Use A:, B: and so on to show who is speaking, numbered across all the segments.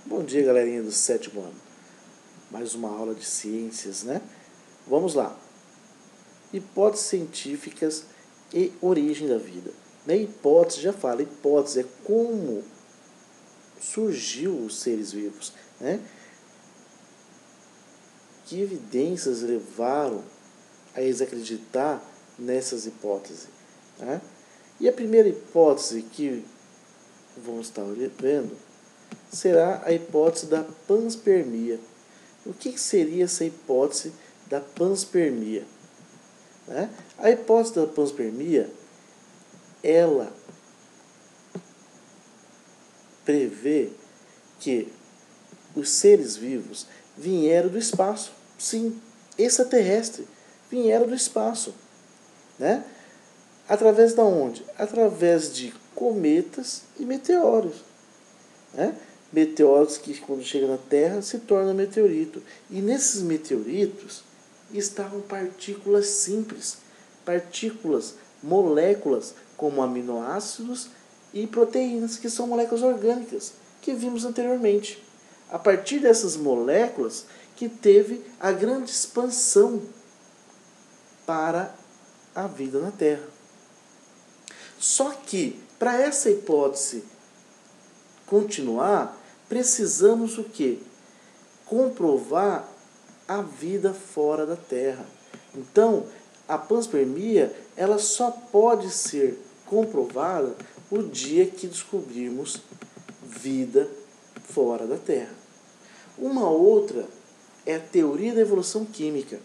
A: Bom dia, galerinha do sétimo ano. Mais uma aula de ciências, né? Vamos lá. Hipóteses científicas e origem da vida. Hipótese, já fala, hipótese é como surgiu os seres vivos, né? Que evidências levaram a eles acreditar nessas hipóteses, né? E a primeira hipótese que vamos estar vendo será a hipótese da panspermia. O que seria essa hipótese da panspermia? Né? A hipótese da panspermia, ela prevê que os seres vivos vieram do espaço. Sim, extraterrestre, vieram do espaço. Né? Através de onde? Através de cometas e meteoros. Né? Meteoros que, quando chegam na Terra, se tornam meteorito. E nesses meteoritos estavam partículas simples, partículas, moléculas, como aminoácidos e proteínas, que são moléculas orgânicas, que vimos anteriormente. A partir dessas moléculas que teve a grande expansão para a vida na Terra. Só que, para essa hipótese continuar, precisamos o quê? Comprovar a vida fora da Terra. Então, a panspermia, ela só pode ser comprovada o dia que descobrirmos vida fora da Terra. Uma outra é a teoria da evolução química.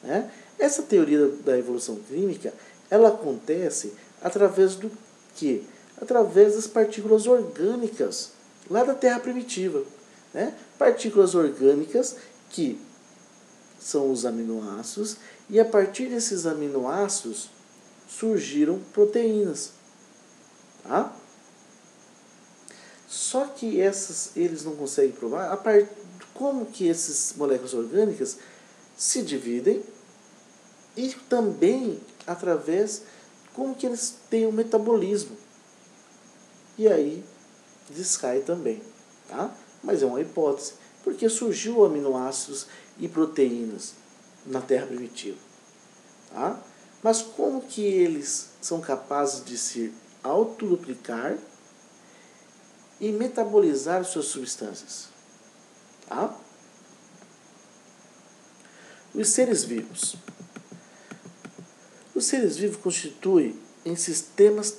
A: Né? Essa teoria da evolução química, ela acontece através do quê? Através das partículas orgânicas lá da Terra primitiva. Né? Partículas orgânicas que são os aminoácidos, e a partir desses aminoácidos surgiram proteínas. Tá? Só que eles não conseguem provar como que essas moléculas orgânicas se dividem e também através como que eles têm um metabolismo. E aí descai também. Tá? Mas é uma hipótese, porque surgiu aminoácidos e proteínas na Terra primitiva. Tá? Mas como que eles são capazes de se autoduplicar e metabolizar suas substâncias? Tá? Os seres vivos. Os seres vivos constituem em sistemas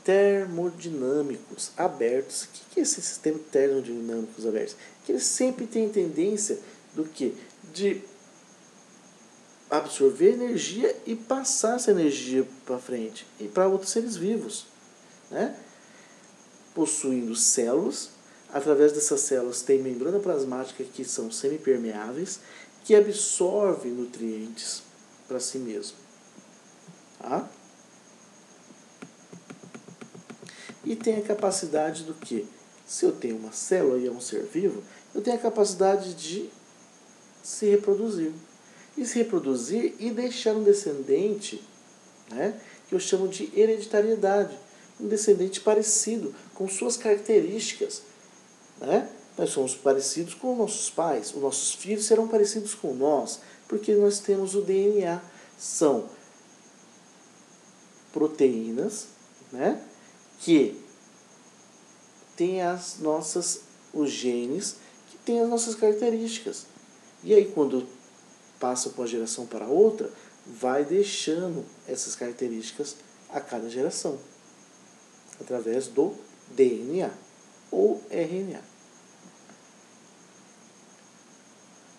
A: termodinâmicos abertos. O que é esse sistema termodinâmicos abertos? Que eles sempre têm tendência do que? De absorver energia e passar essa energia para frente e para outros seres vivos. Né? Possuindo células, através dessas células tem membrana plasmática que são semipermeáveis, que absorvem nutrientes para si mesmo. Tá? E tem a capacidade do que? Se eu tenho uma célula e é um ser vivo, eu tenho a capacidade de se reproduzir. E se reproduzir e deixar um descendente, né, que eu chamo de hereditariedade. Um descendente parecido, com suas características. Né? Nós somos parecidos com nossos pais, os nossos filhos serão parecidos com nós, porque nós temos o DNA. São proteínas, né, que têm os genes que têm as nossas características. E aí, quando passa de uma geração para outra, vai deixando essas características a cada geração, através do DNA ou RNA.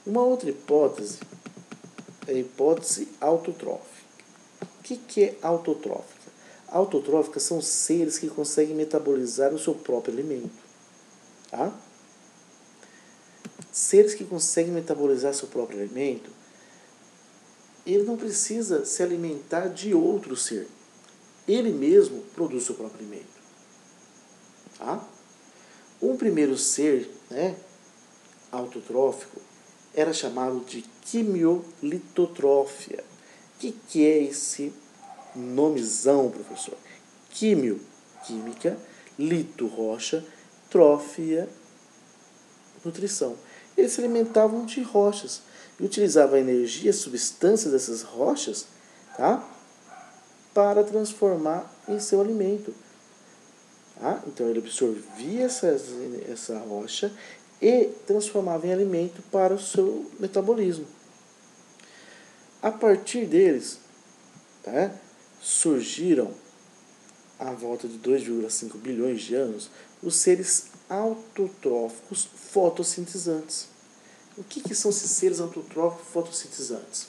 A: Uma outra hipótese é a hipótese autotrófica. O que é autotrófica? Autotróficas são seres que conseguem metabolizar o seu próprio alimento. Tá? Seres que conseguem metabolizar seu próprio alimento, ele não precisa se alimentar de outro ser. Ele mesmo produz seu próprio alimento. Tá? Um primeiro ser, né, autotrófico era chamado de quimiolitotrófia. O que é esse nomezão, professor? Químio, química, lito, rocha, trófia, nutrição. Eles se alimentavam de rochas e utilizavam a energia, as substâncias dessas rochas, tá? Para transformar em seu alimento. Tá? Então ele absorvia essa rocha e transformava em alimento para o seu metabolismo. A partir deles, tá? Surgiram, à volta de 2,5 bilhões de anos, os seres autotróficos fotossintetizantes. O que são esses seres autotróficos fotossintetizantes?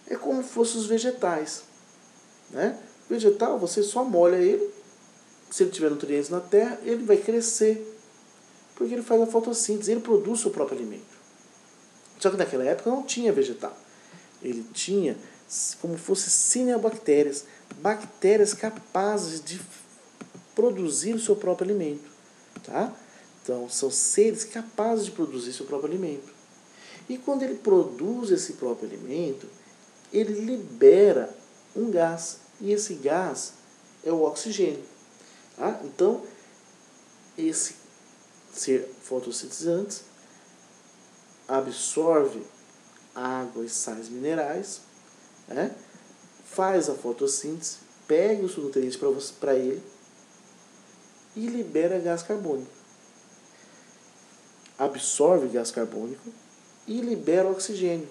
A: É como se fossem os vegetais. Né? O vegetal, você só molha ele, se ele tiver nutrientes na terra, ele vai crescer, porque ele faz a fotossíntese, ele produz o seu próprio alimento. Só que naquela época não tinha vegetal. Ele tinha como fosse cianobactérias, bactérias capazes de produzir o seu próprio alimento. Tá? Então, são seres capazes de produzir seu próprio alimento. E quando ele produz esse próprio alimento, ele libera um gás. E esse gás é o oxigênio. Tá? Então, esse ser fotossintetizante absorve água e sais minerais, né? Faz a fotossíntese, pega os nutrientes para ele e libera gás carbônico. Absorve gás carbônico e libera oxigênio.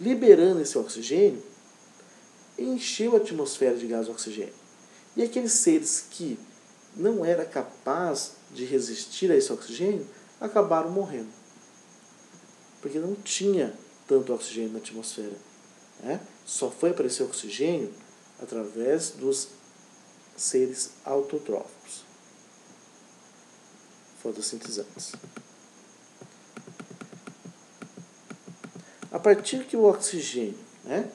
A: Liberando esse oxigênio, encheu a atmosfera de gás e oxigênio. E aqueles seres que não eram capazes de resistir a esse oxigênio, acabaram morrendo. Porque não tinha tanto oxigênio na atmosfera. Né? Só foi aparecer oxigênio através dos seres autotróficos, fotossintetizantes. A partir que o oxigênio, né?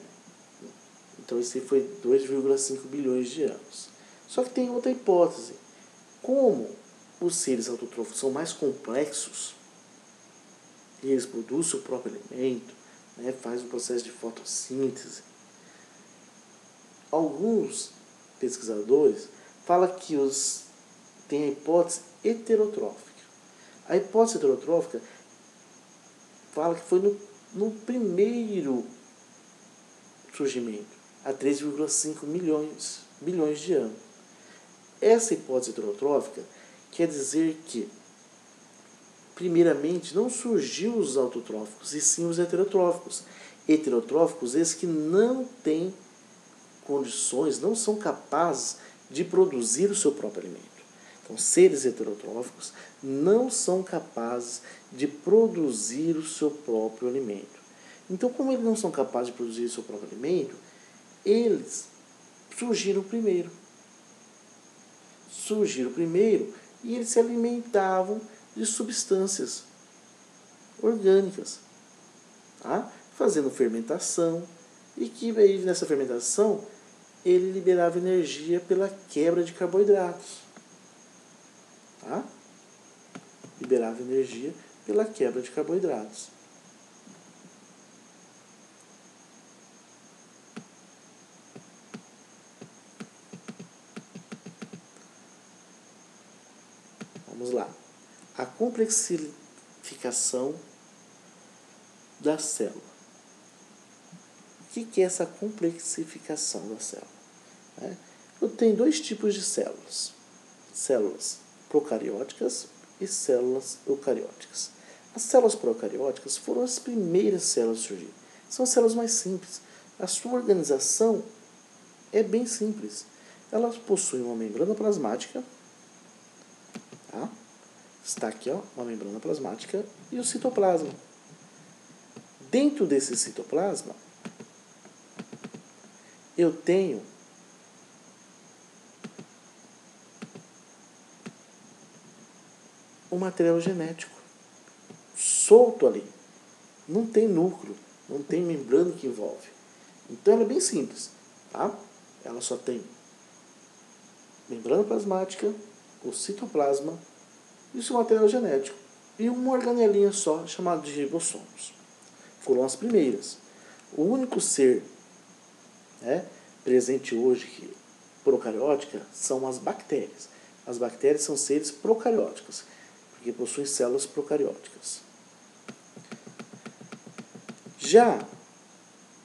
A: Então esse foi 2,5 bilhões de anos. Só que tem outra hipótese. Como os seres autotróficos são mais complexos, e eles produzem o próprio alimento, né, faz o processo de fotossíntese, alguns pesquisadores falam que tem a hipótese heterotrófica. A hipótese heterotrófica fala que foi no primeiro surgimento, há 3,5 bilhões de anos. Essa hipótese heterotrófica quer dizer que, primeiramente, não surgiu os autotróficos, e sim os heterotróficos. Heterotróficos, esses que não têm condições, não são capazes de produzir o seu próprio alimento. Então, seres heterotróficos não são capazes de produzir o seu próprio alimento. Então, como eles não são capazes de produzir o seu próprio alimento, eles surgiram primeiro. E eles se alimentavam de substâncias orgânicas, tá? Fazendo fermentação, e que aí nessa fermentação ele liberava energia pela quebra de carboidratos. Tá? Liberava energia pela quebra de carboidratos. Vamos lá. A complexificação da célula. O que é essa complexificação da célula? Eu tenho dois tipos de células. Células procarióticas e células eucarióticas. As células procarióticas foram as primeiras células a surgir. São as células mais simples. A sua organização é bem simples. Elas possuem uma membrana plasmática. Tá? Está aqui, ó, uma membrana plasmática e o citoplasma. Dentro desse citoplasma, eu tenho um material genético solto ali. Não tem núcleo, não tem membrana que envolve. Então ela é bem simples. Tá? Ela só tem membrana plasmática, o citoplasma e o seu material genético. E uma organelinha só, chamada de ribossomos. Foram as primeiras. O único ser, né, presente hoje procariótica são as bactérias. As bactérias são seres procarióticos, porque possuem células procarióticas. Já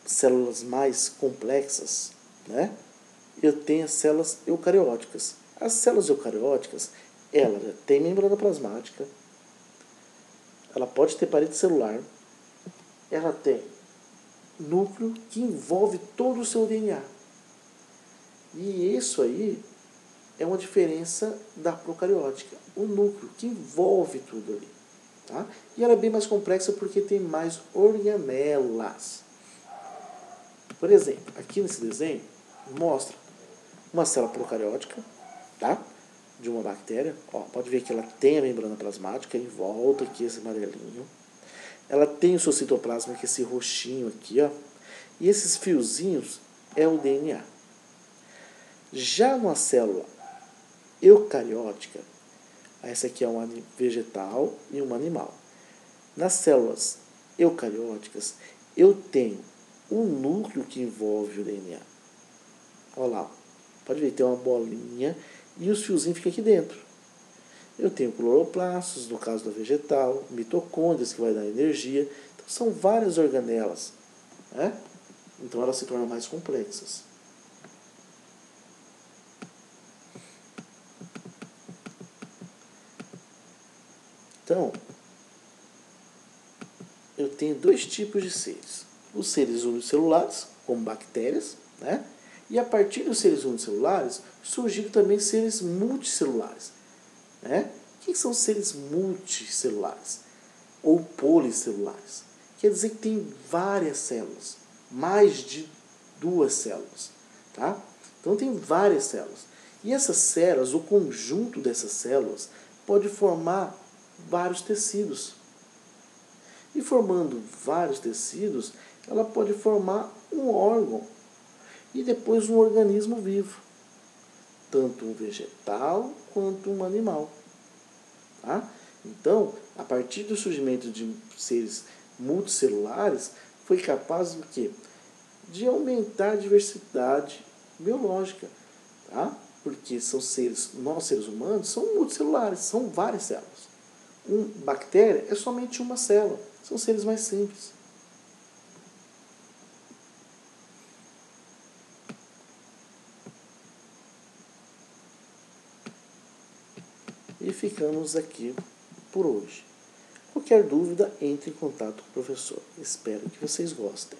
A: células mais complexas, né? Eu tenho as células eucarióticas. As células eucarióticas, ela já tem membrana plasmática, ela pode ter parede celular, ela tem núcleo que envolve todo o seu DNA. E isso aí é uma diferença da procariótica, o núcleo que envolve tudo ali. Tá? E ela é bem mais complexa porque tem mais organelas. Por exemplo, aqui nesse desenho mostra uma célula procariótica, tá? De uma bactéria. Ó, pode ver que ela tem a membrana plasmática em volta aqui, esse amarelinho. Ela tem o seu citoplasma, que é esse roxinho aqui, ó. E esses fiozinhos é o DNA. Já numa célula eucariótica, essa aqui é uma vegetal e uma animal. Nas células eucarióticas, eu tenho um núcleo que envolve o DNA. Olha lá, pode ver, tem uma bolinha e os fiozinhos ficam aqui dentro. Eu tenho cloroplastos, no caso da vegetal, mitocôndrias, que vai dar energia. Então, são várias organelas, né? Então, elas se tornam mais complexas. Então, eu tenho dois tipos de seres. Os seres unicelulares, como bactérias, né? E a partir dos seres unicelulares, surgiram também seres multicelulares. Né? O que são seres multicelulares? Ou policelulares? Quer dizer que tem várias células, mais de 2 células. Tá? Então tem várias células. E essas células, o conjunto dessas células, pode formar vários tecidos. E formando vários tecidos, ela pode formar um órgão e depois um organismo vivo, tanto um vegetal quanto um animal. Tá? Então, a partir do surgimento de seres multicelulares, foi capaz de quê? De aumentar a diversidade biológica. Tá? Porque são seres, nós seres humanos, são multicelulares, são várias células. Bactéria é somente uma célula, são seres mais simples. E ficamos aqui por hoje. Qualquer dúvida, entre em contato com o professor. Espero que vocês gostem.